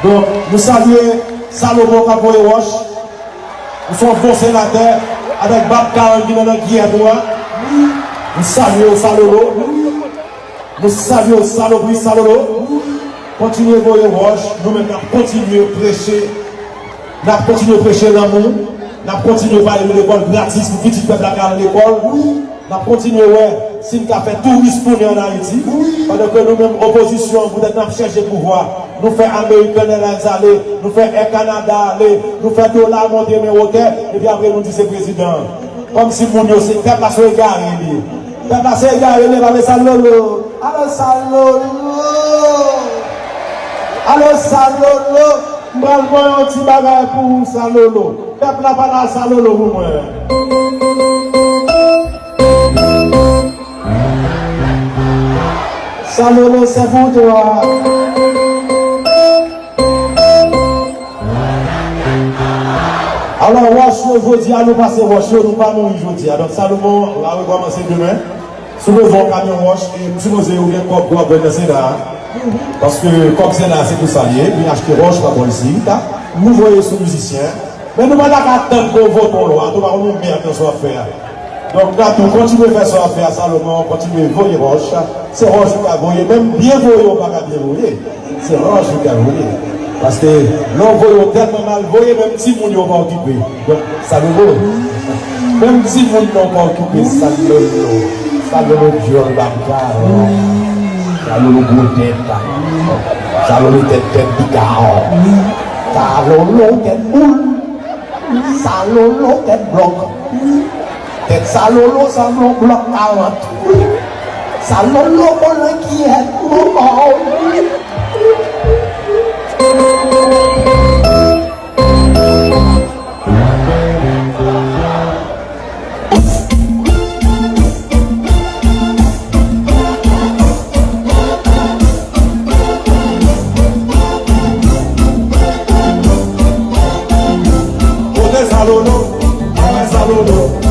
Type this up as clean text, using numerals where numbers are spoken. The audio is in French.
Donc, nous saluons Salomon Capoe Roche. Nous sommes bons sénateurs avec Bab Karan qui est dans la guerre droit. Nous saluons Salolo. Nous saluons Salolo. Continuez vos roches. Nous-mêmes, nous continuons à prêcher. Nous continuons à prêcher l'amour. Nous continuons à parler de l'école gratis pour petit peuple à l'école. Nous continuons si nous avons fait tourisme pour nous en Haïti. Pendant que nous-mêmes, opposition, vous êtes en chercher pouvoir. Nous faisons American Airlines aller, nous faisons Air Canada aller, nous faisons dollar monter mes roquets, et puis après nous disons c'est président. Comme si mon Dieu, c'est peuple à se égarer. Peuple à se égarer, il va me salolo. Alors salolo. Alors salolo. Je vais un petit bagage pour salolo. Peuple n'a pas la salolo pour moi. Salolo, c'est pour toi. Alors, Roche, aujourd'hui, nous passons Roche, nous pas mourir aujourd'hui. Donc, Salomon, on va recommencer demain. Sous le vent camion Roche, et nous supposons ouvrir un corps pour venir là. Parce que, comme c'est là, c'est tout salier. Puis, acheter Roche, pas bon ici. Nous voyons ce musicien. Mais nous ne pouvons pas attendre qu'on vote pour loi. Nous ne pouvons pas mettre ce à faire. Donc, là, nous continuons à faire ça à faire, Salomon, continuons à voyer Roche. C'est Roche qui a voyé, même bien voyé, on ne peut pas bien voyer. C'est Roche qui a voyé. Parce que l'on voit tellement mal voyé, même si mon n'a pas occupé. Donc, ça le vaut. Même si mon n'a pas occupé, ça le vaut. Ça le vaut, Dieu, ça le vaut, tête. Ça le vaut, tête, bigard. Ça le vaut, tête, boule. Ça le vaut, tête, bloc. Tête, ça le vaut, ça le vaut, bloc 40. Ça le vaut, on le qui est. Salolo,